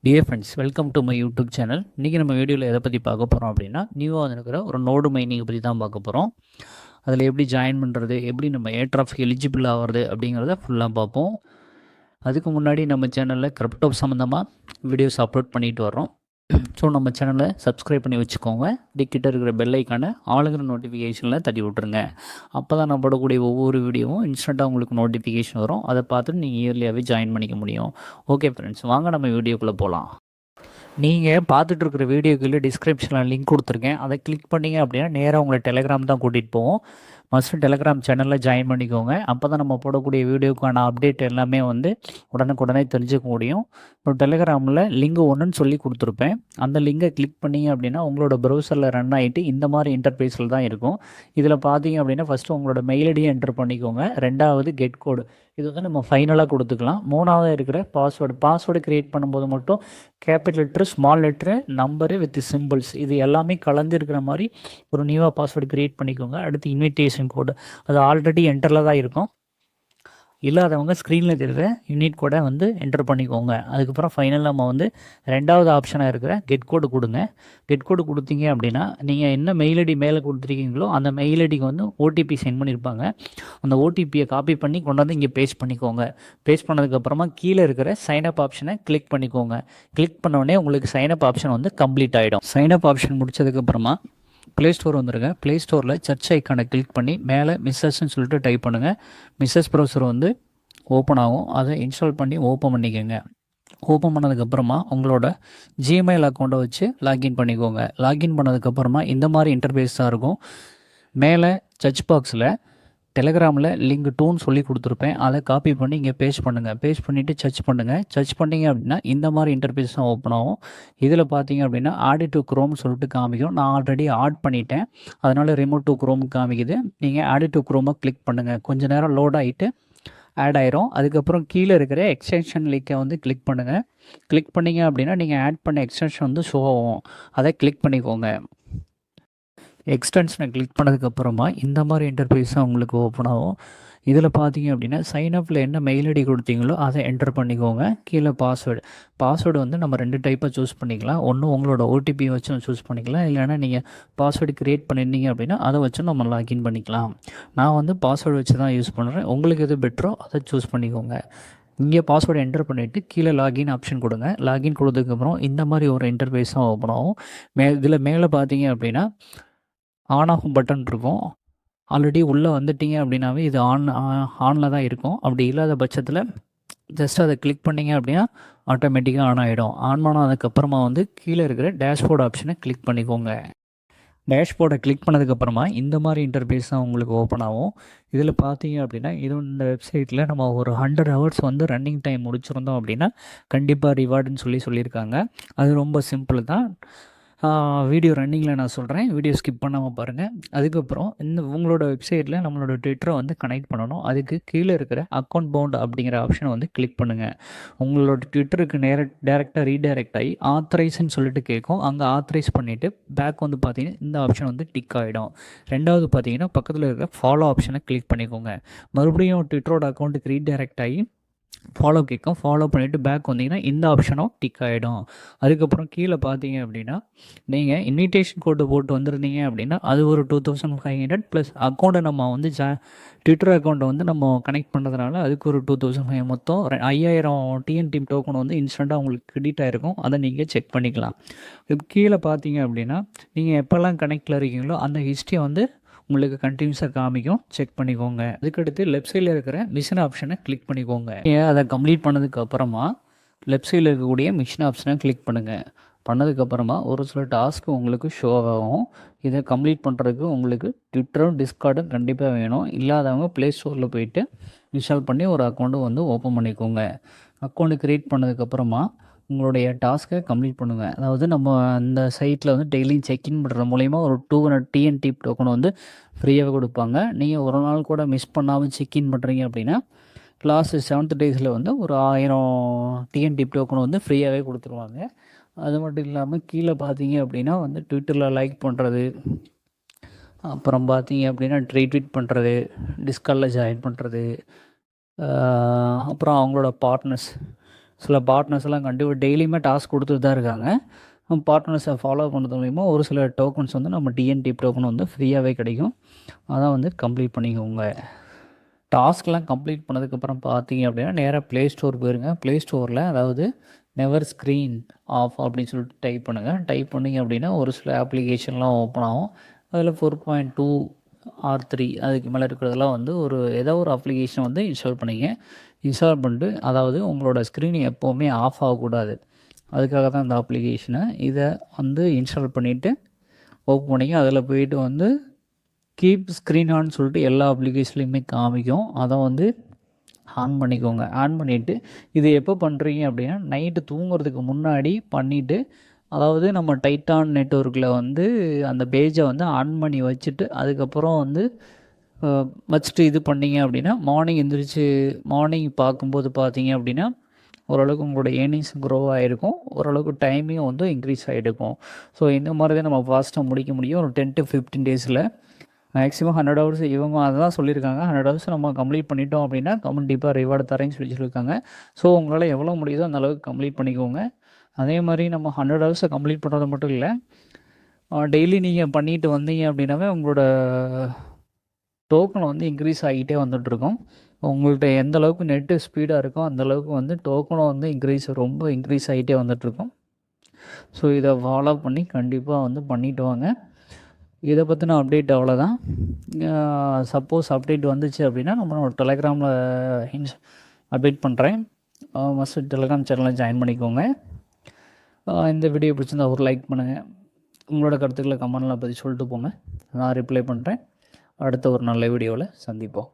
Dear friends, welcome to my YouTube channel. இன்றைக்கி நம்ம வீடியோவில் எதை பற்றி பார்க்க போகிறோம் அப்படின்னா, நியூவாக இருக்கிற ஒரு நோடு மைனிங்கை பற்றி தான் பார்க்க போகிறோம். அதில் எப்படி ஜாயின் பண்ணுறது, எப்படி நம்ம ஏர்ட்ராஃப் எலிஜிபிள் ஆகிறது அப்படிங்கிறத ஃபுல்லாக பார்ப்போம். அதுக்கு முன்னாடி நம்ம சேனலில் கிரிப்டோ சம்மந்தமாக வீடியோஸ் அப்லோட் பண்ணிட்டு வரோம். ஸோ நம்ம சேனலை சப்ஸ்கிரைப் பண்ணி வச்சுக்கோங்க. கிட்ட இருக்கிற பெல் ஐக்கான ஆளுங்கிற நோட்டிஃபிகேஷனில் தட்டி விட்ருங்க. அப்போ தான் நான் போடக்கூடிய ஒவ்வொரு வீடியோவும் இன்ஸ்டண்ட்டாக உங்களுக்கு நோட்டிஃபிகேஷன் வரும். அதை பார்த்துட்டு நீங்கள் இயர்லியாகவே ஜாயின் பண்ணிக்க முடியும். ஓகே ஃப்ரெண்ட்ஸ், வாங்க நம்ம வீடியோக்குள்ளே போகலாம். நீங்கள் பார்த்துட்டு இருக்கிற வீடியோக்குள்ளே டிஸ்கிரிப்ஷனில் லிங்க் கொடுத்துருக்கேன். அதை கிளிக் பண்ணிங்க அப்படின்னா நேராக உங்களை டெலிகிராம் தான் கூட்டிகிட்டு போவோம். மஸ்ட்டு டெலிகிராம் சேனலில் ஜாயின் பண்ணிக்கோங்க. அப்போ தான் நம்ம போடக்கூடிய வீடியோக்கான அப்டேட் எல்லாமே உடனுக்குடனே தெரிஞ்சுக்க முடியும். இப்போ டெலிகிராமில் லிங்க் ஒன்றுன்னு சொல்லி கொடுத்துருப்பேன். அந்த லிங்கை கிளிக் பண்ணிங்க அப்படின்னா உங்களோட ப்ரௌசரில் ரன் ஆகிட்டு இந்த மாதிரி இன்டர்ஃபேஸில் தான் இருக்கும். இதில் பார்த்தீங்க அப்படின்னா ஃபஸ்ட்டு உங்களோட மெயில் ஐடியை என்டர் பண்ணிக்கோங்க. ரெண்டாவது கெட் கோடு, இது நம்ம ஃபைனலாக கொடுத்துக்கலாம். மூணாவது இருக்கிற பாஸ்வேர்டு க்ரியேட் பண்ணும்போது மட்டும் capital letter, small letter, number with symbols இது எல்லாமே கலந்து இருக்கிற மாதிரி ஒரு நியூவாக பாஸ்வேர்டு க்ரியேட் பண்ணிக்கோங்க. அடுத்து இன்விடேஷன் கோடு, அது ஆல்ரெடி என்டரில் தான் இருக்கும். இல்லாதவங்க ஸ்க்ரீனில் தெரிகிற யூனிட் கோடை என்டர் பண்ணிக்கோங்க. அதுக்கப்புறம் ஃபைனல் நம்ம ரெண்டாவது ஆப்ஷனாக இருக்கிற கெட் கோடு கொடுங்க. கெட் கோடு கொடுத்தீங்க அப்படின்னா நீங்கள் என்ன மெயில் ஐடி மேலே கொடுத்துருக்கீங்களோ அந்த மெயில் ஐடிக்கு ஓடிபி சென்ட் பண்ணியிருப்பாங்க. அந்த ஓடிபியை காப்பி பண்ணி கொண்டாந்து இங்கே பேஸ்ட் பண்ணிக்கோங்க. பேஸ்ட் பண்ணதுக்கப்புறமா கீழே இருக்கிற சைனப் ஆப்ஷனை கிளிக் பண்ணிக்கோங்க. கிளிக் பண்ணோடனே உங்களுக்கு சைனப் ஆப்ஷன் கம்ப்ளீட் ஆகிடும். சைனப் ஆப்ஷன் முடிச்சதுக்கப்புறமா ப்ளே ஸ்டோர் வந்துருங்க. ப்ளே ஸ்டோரில் சர்ச் ஐக்கானை கிளிக் பண்ணி மேலே மிஸ்ஸஸ்ன்னு சொல்லிட்டு டைப் பண்ணுங்கள். மிஸ்ஸஸ் ப்ரௌசர் ஓப்பன் ஆகும். அதை இன்ஸ்டால் பண்ணி ஓப்பன் பண்ணிக்கோங்க. ஓப்பன் பண்ணதுக்கப்புறமா உங்களோட ஜிமெயில் அக்கௌண்ட்டை வச்சு லாகின் பண்ணிக்கோங்க. லாகின் பண்ணதுக்கப்புறமா இந்த மாதிரி இன்டர்ஃபேஸ் தான் இருக்கும். மேலே சர்ச் பாக்ஸில் டெலிகிராமில் லிங்க் 2ன்னு சொல்லி கொடுத்துருப்பேன். அதை காப்பி பண்ணி இங்கே பேஸ்ட் பண்ணுங்கள். பேஸ்ட் பண்ணிவிட்டு சர்ச் பண்ணுங்கள். சர்ச் பண்ணிங்க அப்படின்னா இந்த மாதிரி இன்டர்ஃபேஸ் தான் ஓப்பன் ஆகும். இதில் பார்த்தீங்க அப்படின்னா ஆட் டு குரோம்னு சொல்லிட்டு காமிக்கும். நான் ஆல்ரெடி ஆட் பண்ணிட்டேன், அதனால் ரிமூவ் டு குரோம் காமிக்குது. நீங்கள் ஆட் டு குரோமை கிளிக் பண்ணுங்கள். கொஞ்சம் நேரம் லோட் ஆகிட்டு ஆட் ஆயிரும். அதுக்கப்புறம் கீழே இருக்கிற எக்ஸ்டென்ஷன் லிங்கை கிளிக் பண்ணுங்கள். கிளிக் பண்ணிங்க அப்படின்னா நீங்கள் ஆட் பண்ண எக்ஸ்டென்ஷன் ஷோ ஆகும். அதை கிளிக் பண்ணிக்கோங்க. எக்ஸ்டென்ஷனை கிளிக் பண்ணதுக்கப்புறமா இந்த மாதிரி இன்டர்ஃபேஸ் தான் உங்களுக்கு ஓப்பன் ஆகும். இதில் பார்த்தீங்க அப்படின்னா சைனப்பில் என்ன மெயில் ஐடி கொடுத்தீங்களோ அதை என்டர் பண்ணிக்கோங்க. கீழே பாஸ்வேர்டு நம்ம 2 டைப்பாக சூஸ் பண்ணிக்கலாம். ஒன்று உங்களோட ஓடிபி வச்சு சூஸ் பண்ணிக்கலாம், இல்லைனா நீங்கள் பாஸ்வேர்டு க்ரியேட் பண்ணியிருந்தீங்க அப்படின்னா அதை வச்சு நம்ம லாகின் பண்ணிக்கலாம். நான் பாஸ்வேர்டு வச்சு தான் யூஸ் பண்ணுறேன். உங்களுக்கு எது பெட்டரோ அதை சூஸ் பண்ணிக்கோங்க. இங்கே பாஸ்வேர்டு என்டர் பண்ணிவிட்டு கீழே லாகின் ஆப்ஷன் கொடுங்க. லாகின் கொடுத்ததுக்கப்புறம் இந்த மாதிரி ஒரு இன்டர்ஃபேஸ் தான் ஓப்பன் ஆகும். இதில் மேலே பார்த்தீங்க அப்படின்னா ஆன் ஆஃப் பட்டன் இருக்கும். ஆல்ரெடி உள்ளே வந்துட்டீங்க அப்படின்னாவே இது ஆனில் தான் இருக்கும். அப்படி இல்லாத பட்சத்தில் ஜஸ்ட் அதை கிளிக் பண்ணிங்க அப்படின்னா ஆட்டோமேட்டிக்காக ஆன் ஆகிடும். ஆன் பண்ணதுக்கப்புறமா கீழே இருக்கிற டேஷ்போர்ட் ஆப்ஷனை கிளிக் பண்ணிக்கோங்க. டேஷ்போர்டை கிளிக் பண்ணதுக்கப்புறமா இந்த மாதிரி இன்டர்ஃபேஸ் தான் உங்களுக்கு ஓப்பன் ஆகும். இதில் பார்த்தீங்க அப்படின்னா இந்த வெப்சைட்டில் நம்ம ஒரு 100 ஹவர்ஸ் ரன்னிங் டைம் முடிச்சிருந்தோம் அப்படின்னா கண்டிப்பாக ரிவார்டுன்னு சொல்லியிருக்காங்க. அது ரொம்ப சிம்பிள் தான். வீடியோ ரன்னிங்கில் நான் சொல்கிறேன், வீடியோ ஸ்கிப் பண்ணாமல் பாருங்கள். அதுக்கப்புறம் உங்களோட வெப்சைட்டில் நம்மளோட ட்விட்டரை கனெக்ட் பண்ணணும். அதுக்கு கீழே இருக்கிற அக்கௌண்ட் பவுண்ட் அப்படிங்கிற ஆப்ஷனை கிளிக் பண்ணுங்கள். உங்களோட ட்விட்டருக்கு டேரெக்டாக ரீடைரக்ட் ஆகி ஆத்தரைஸ்ன்னு சொல்லிட்டு கேட்கும். அங்கே ஆத்தரைஸ் பண்ணிவிட்டு பேக் பார்த்தீங்கன்னா இந்த ஆப்ஷன் டிக் ஆகிடும். ரெண்டாவது பார்த்தீங்கன்னா பக்கத்தில் இருக்கிற ஃபாலோ ஆப்ஷனை கிளிக் பண்ணிக்கோங்க. மறுபடியும் ட்விட்டரோட அக்கௌண்ட்டுக்கு ரீடைரக்ட் ஆகி ஃபாலோ கேட்கும். ஃபாலோ பண்ணிவிட்டு பேக் வந்தீங்கன்னா இந்த ஆப்ஷனும் டிக் ஆகிடும். அதுக்கப்புறம் கீழே பார்த்தீங்க அப்படின்னா நீங்கள் இன்விடேஷன் கோடு போட்டு வந்திருந்தீங்க அப்படின்னா அது ஒரு 2500 ப்ளஸ் அக்கௌண்ட்டை நம்ம ட்விட்டர் அக்கௌண்ட்டை நம்ம கனெக்ட் பண்ணுறதுனால அதுக்கு ஒரு 2500 மொத்தம் 5000 டிஎன்டி டோக்கன் இன்ஸ்டண்ட்டாக உங்களுக்கு கிரெடிட் ஆகிருக்கும். அதை நீங்கள் செக் பண்ணிக்கலாம். கீழே பார்த்தீங்க அப்படின்னா நீங்கள் எப்போல்லாம் கனெக்டில் இருக்கீங்களோ அந்த ஹிஸ்ட்ரி உங்களுக்கு கண்டினியூஸாக காமிக்கும். செக் பண்ணிக்கோங்க. அதுக்கடுத்து லெஃப்ட் சைடில் இருக்கிற மிஷின் ஆப்ஷனை கிளிக் பண்ணிக்கோங்க. அதை கம்ப்ளீட் பண்ணதுக்கப்புறமா லெஃப்ட் சைடில் இருக்கக்கூடிய மிஷின் ஆப்ஷனை கிளிக் பண்ணுங்கள். பண்ணதுக்கப்புறமா ஒரு சில டாஸ்க்கு உங்களுக்கு ஷோ ஆகும். இதை கம்ப்ளீட் பண்ணுறதுக்கு உங்களுக்கு ட்விட்டரும் டிஸ்கார்டும் கண்டிப்பாக வேணும். இல்லாதவங்க ப்ளே ஸ்டோரில் போயிட்டு இன்ஸ்டால் பண்ணி ஒரு அக்கௌண்ட்டு ஓப்பன் பண்ணிக்கோங்க. அக்கௌண்ட்டு க்ரியேட் பண்ணதுக்கப்புறமா உங்களுடைய டாஸ்க்கை கம்ப்ளீட் பண்ணுங்கள். அதாவது நம்ம அந்த சைட்டில் டெய்லியும் செக்இன் பண்ணுறது மூலிமா ஒரு 200 டிஎன்டி டோக்கன் ஃப்ரீயாகவே கொடுப்பாங்க. நீங்கள் ஒரு நாள் கூட மிஸ் பண்ணாமல் செக்இன் பண்ணுறீங்க அப்படின்னா லாஸ்ட்டு 7th டேஸில் ஒரு 1000 டிஎன்டி டோக்கன் ஃப்ரீயாகவே கொடுத்துருவாங்க. அது மட்டும் இல்லாமல் கீழே பார்த்தீங்க அப்படின்னா ட்விட்டரில் லைக் பண்ணுறது, அப்புறம் பார்த்தீங்க அப்படின்னா ரீட்வீட் பண்ணுறது, டிஸ்கார்டில் ஜாயின் பண்ணுறது, அப்புறம் அவங்களோட பார்ட்னர்ஸ் சில பார்ட்னர்ஸ்லாம் கண்டிப்பாக டெய்லியுமே டாஸ்க் கொடுத்துட்டு தான் இருக்காங்க. பார்ட்னர்ஸை ஃபாலோ பண்ணுறது மூலிமா ஒரு சில டோக்கன்ஸ் வந்து நம்ம டிஎன்டி டோக்கன் வந்து ஃப்ரீயாகவே கிடைக்கும். அதான் வந்து கம்ப்ளீட் பண்ணிக்கோங்க. டாஸ்க்லாம் கம்ப்ளீட் பண்ணதுக்கப்புறம் பார்த்தீங்க அப்படின்னா நேராக ப்ளே ஸ்டோர் போயிருங்க. ப்ளே ஸ்டோரில் அதாவது நெவர் ஸ்க்ரீன் ஆஃப் அப்படின்னு சொல்லிட்டு டைப் பண்ணுங்கள். டைப் பண்ணிங்க அப்படின்னா ஒரு சில அப்ளிகேஷன்லாம் ஓப்பன் ஆகும். அதில் 4.2 ஆர் 3 அதுக்கு மேலே இருக்கிறதெல்லாம் வந்து ஏதோ ஒரு அப்ளிகேஷன் வந்து இன்ஸ்டால் பண்ணிங்க. இன்ஸ்டால் பண்ணிட்டு அதாவது உங்களோட ஸ்க்ரீன் எப்போவுமே ஆஃப் ஆகக்கூடாது. அதுக்காக தான் இந்த அப்ளிகேஷனை. இதை வந்து இன்ஸ்டால் பண்ணிவிட்டு ஓப்பன் பண்ணிங்க. அதில் போயிட்டு வந்து கீப் ஸ்க்ரீன் ஆன் சொல்லிட்டு எல்லா அப்ளிகேஷன்லையுமே காமிக்கும். அதை வந்து ஆன் பண்ணிக்கோங்க. ஆன் பண்ணிவிட்டு இது எப்போ பண்ணுறீங்க அப்படின்னா நைட்டு தூங்குறதுக்கு முன்னாடி பண்ணிவிட்டு, அதாவது நம்ம டைட்டான் நெட்வொர்க்கில் வந்து அந்த பேஜை வந்து ஆன் பண்ணி வச்சுட்டு அதுக்கப்புறம் வந்து வச்சுட்டு இது பண்ணிங்க அப்படின்னா மார்னிங் பார்க்கும்போது பார்த்தீங்க அப்படின்னா ஓரளவுக்கு உங்களோட ஏர்னிங்ஸ் க்ரோ ஆகிருக்கும். ஓரளவுக்கு டைமையும் வந்து இன்க்ரீஸ் ஆகிருக்கும். ஸோ இந்த மாதிரி தான் நம்ம ஃபாஸ்ட்டாக முடிக்க முடியும். ஒரு 10 to 15 டேஸில் மேக்ஸிமம் 100 ஹவர்ஸ் இவங்க அதுதான் சொல்லியிருக்காங்க. 100 ஹவர்ஸ் நம்ம கம்ப்ளீட் பண்ணிட்டோம் அப்படின்னா கண்டிப்பாக ரிவார்டு தரேன்னு சொல்லியிருக்காங்க. ஸோ உங்களால் எவ்வளோ முடியுதோ அந்த அளவுக்கு கம்ப்ளீட் பண்ணிக்கோங்க. அதே மாதிரி நம்ம 100 ஹவர்ஸை கம்ப்ளீட் பண்ணுறது மட்டும் இல்லை, டெய்லி நீங்கள் பண்ணிட்டு வந்தீங்க அப்படின்னாவே உங்களோட டோக்கன் வந்து இன்க்ரீஸ் ஆகிட்டே வந்துட்டுருக்கும். உங்கள்கிட்ட எந்த அளவுக்கு நெட்டு ஸ்பீடாக இருக்கோ அந்தளவுக்கு வந்து டோக்கனும் வந்து ரொம்ப இன்க்ரீஸ் ஆகிட்டே வந்துட்டுருக்கும். ஸோ இதை ஃபாலோ பண்ணி கண்டிப்பாக வந்து பண்ணிவிட்டு வாங்க. இதை பற்றின அப்டேட் அவ்வளோதான். சப்போஸ் அப்டேட் வந்துச்சு அப்படின்னா நம்மளோட டெலகிராமில் அப்டேட் பண்ணுறேன். மஸ்ட் டெலகிராம் சேனலில் ஜாயின் பண்ணிக்கோங்க. இந்த வீடியோ பிடிச்சிருந்தா ஒரு லைக் பண்ணுங்கள். உங்களோட கருத்துக்களை கமெண்ட்டில் பற்றி சொல்லிட்டு போங்க. நான் ரிப்ளை பண்ணுறேன். அடுத்த ஒரு நல்ல வீடியோவில் சந்திப்போம்.